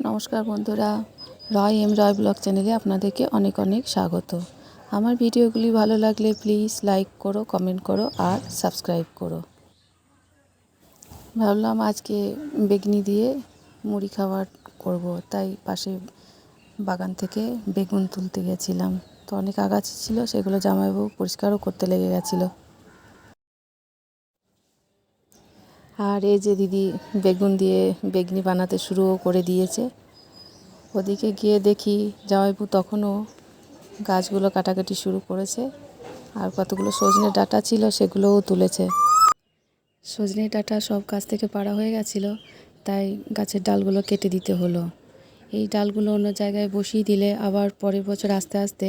নমস্কার বন্ধুরা, রয় ব্লগ চ্যানেলে আপনাদেরকে অনেক অনেক স্বাগত। আমার ভিডিওগুলি ভালো লাগলে প্লিজ লাইক করো, কমেন্ট করো আর সাবস্ক্রাইব করো। ভাবলাম আজকে বেগনি দিয়ে মুড়ি খাবার করব, তাই পাশে বাগান থেকে বেগুন তুলতে গেছিলাম। তো অনেক আগাছা ছিল, সেগুলো জামাইবাবু পরিষ্কারও করতে লেগে গেছিলো। আর এই যে দিদি বেগুন দিয়ে বেগনি বানাতে শুরুও করে দিয়েছে। ওদিকে গিয়ে দেখি জামাইবাবু তখনও গাছগুলো কাটাকাটি শুরু করেছে, আর কতগুলো সজনে ডাঁটা ছিল সেগুলোও তুলেছে। সজনে ডাঁটা সব গাছ থেকে পাড়া হয়ে গেছিলো, তাই গাছের ডালগুলো কেটে দিতে হলো। এই ডালগুলো অন্য জায়গায় বসিয়ে দিলে আবার পরের বছর আস্তে আস্তে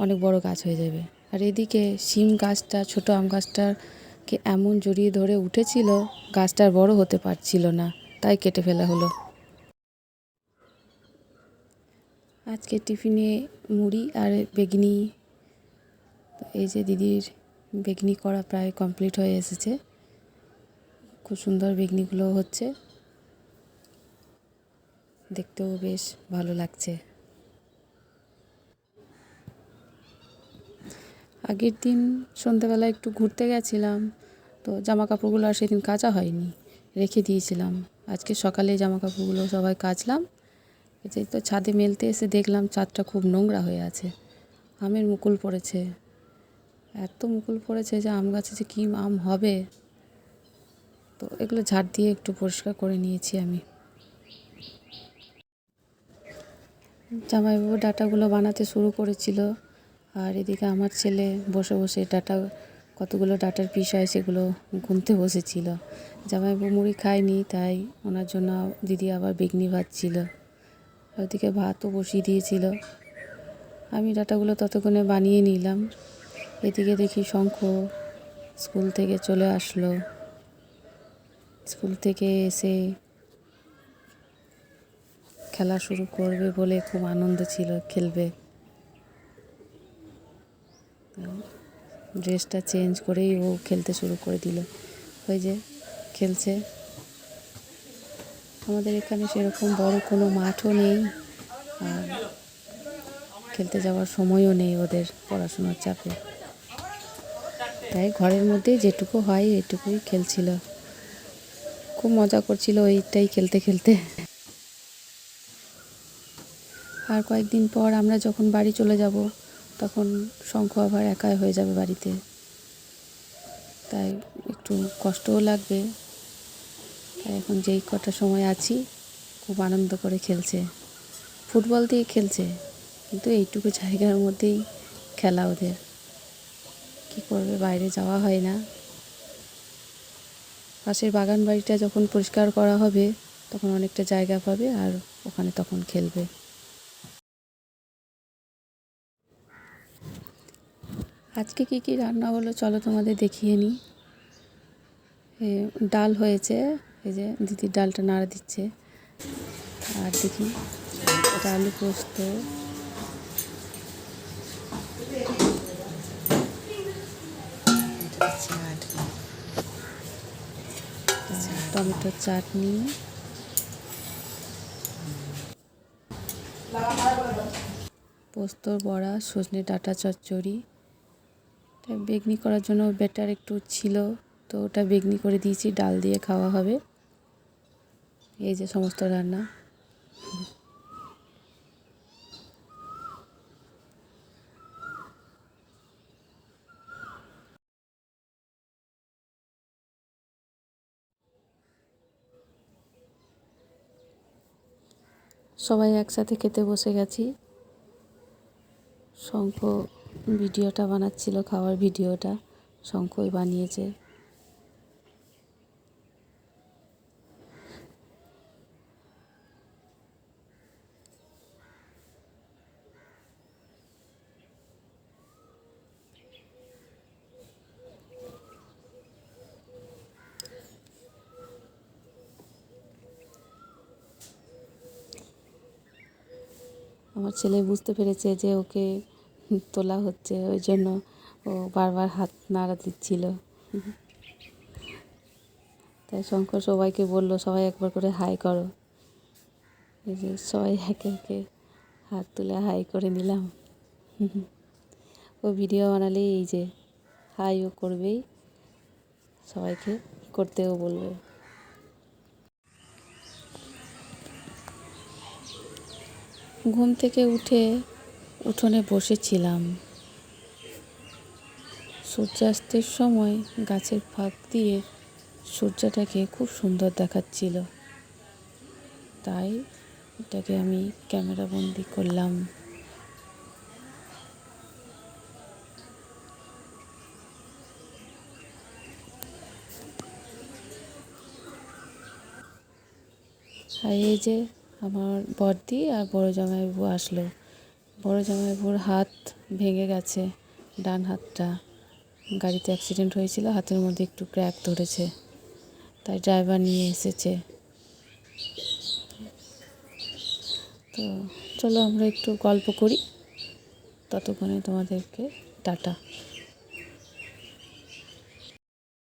অনেক বড় গাছ হয়ে যাবে। আর এদিকে শিম গাছটা, ছোটো আম গাছটাকে এমন জড়িয়ে ধরে উঠেছিল, গাছটার বড় হতে পারছিল না, তাই কেটে ফেলা হলো। আজকে টিফিনে মুড়ি আর বেগনি। এই যে দিদির বেগনি করা প্রায় কমপ্লিট হয়ে এসেছে। খুব সুন্দর বেগনিগুলো হচ্ছে, দেখতেও বেশ ভালো লাগছে। আগের দিন সন্ধ্যাবেলা একটু ঘুরতে গেছিলাম, তো জামা কাপড়গুলো আর সেদিন কাচা হয়নি, রেখে দিয়েছিলাম। আজকে সকালে জামা কাপড়গুলো সবাই কাচলাম। এই তো ছাদে মেলতে এসে দেখলাম ছাদটা খুব নোংরা হয়ে আছে, আমের মুকুল পড়েছে। এত মুকুল পড়েছে যে আম গাছে যে কী আম হবে। তো এগুলো ঝাড় দিয়ে একটু পরিষ্কার করে নিয়েছি আমি। জামাইবাবু ডাঁটাগুলো বানাতে শুরু করেছিল, আর এদিকে আমার ছেলে বসে বসে কতগুলো ডাঁটার পিস হয় সেগুলো গুনতে বসেছিল। জামাইবাবু মুড়ি খায়নি, তাই ওনার জন্য দিদি আবার বেগনি ভাজছিল। ওদিকে ভাতও বসিয়ে দিয়েছিল। আমি ডাঁটাগুলো ততক্ষণে বানিয়ে নিলাম। এদিকে দেখি শঙ্খ স্কুল থেকে চলে আসলো। স্কুল থেকে এসে খেলা শুরু করবে বলে খুব আনন্দ ছিল, খেলবে। ড্রেসটা চেঞ্জ করেই ও খেলতে শুরু করে দিল। ওই যে খেলছে। আমাদের এখানে সেরকম বড় কোনো মাঠও নেই, আর খেলতে যাওয়ার সময়ও নেই ওদের পড়াশোনার চাপে, তাই ঘরের মধ্যেই যেটুকু হয় এটুকুই খেলছিল। খুব মজা করছিল এইটাই খেলতে খেলতে। আর কয়েকদিন পর আমরা যখন বাড়ি চলে যাব, তখন শঙ্খ আবার একাই হয়ে যাবে বাড়িতে, তাই একটু কষ্টও লাগবে। তাই এখন যেই কটা সময় আছি খুব আনন্দ করে খেলছে। ফুটবল দিয়ে খেলছে, কিন্তু এইটুকু জায়গার মধ্যেই খেলা ওদের। কী করবে, বাইরে যাওয়া হয় না। পাশের বাগান বাড়িটা যখন পরিষ্কার করা হবে তখন অনেকটা জায়গা পাবে, আর ওখানে তখন খেলবে। আজকে কি কি রান্না হলো চলো তোমাদের দেখিয়ে নিই। ডাল হয়েছে, এই যে দিদি ডালটা নাড়া দিচ্ছে। আর দেখি এটা আলু পোস্ত, টমেটোর চাটনি, পোস্তর বড়া, সজনে ডাঁটা চচ্চড়ি। বেগনি করার জন্য ব্যাটার একটু ছিল, তো ওটা বেগনি করে দিয়েছি, ডাল দিয়ে খাওয়া হবে। এই যে সমস্ত রান্না। সবাই একসাথে খেতে বসে গেছি। শঙ্খ ভিডিওটা বানাচ্ছিল, খাওয়ার ভিডিওটা শঙ্খই বানিয়েছে। আমার ছেলে বুঝতে পেরেছে যে ওকে তোলা হচ্ছে, ওই জন্য ও বারবার হাত নাড়া দিচ্ছিল। তাই শঙ্কর সবাইকে বলল, সবাই একবার করে হাই করো। এই যে সবাই একে একে হাত তুলে হাই করে নিলাম। ও ভিডিও বানালেই এই যে হাইও করবেই, সবাইকে করতেও বলবে। ঘুম থেকে উঠে উঠোনে বসেছিলাম। সূর্যাস্তের সময় গাছের ফাঁক দিয়ে সূর্যটাকে খুব সুন্দর দেখাচ্ছিল, তাই এটাকে আমি ক্যামেরা বন্দি করলাম। আর এই যে আমার বড়দি আর বড় জামাইবাবু আসলো। বড় জামাইবাবুর হাত ভেঙে গেছে, ডান হাতটা গাড়িতে অ্যাক্সিডেন্ট হয়েছিল, হাতের মধ্যে একটু ক্র্যাক ধরেছে, তাই ড্রাইভার নিয়ে এসেছে। তো চলো আমরা একটু গল্প করি, ততক্ষণে তোমাদেরকে টাটা।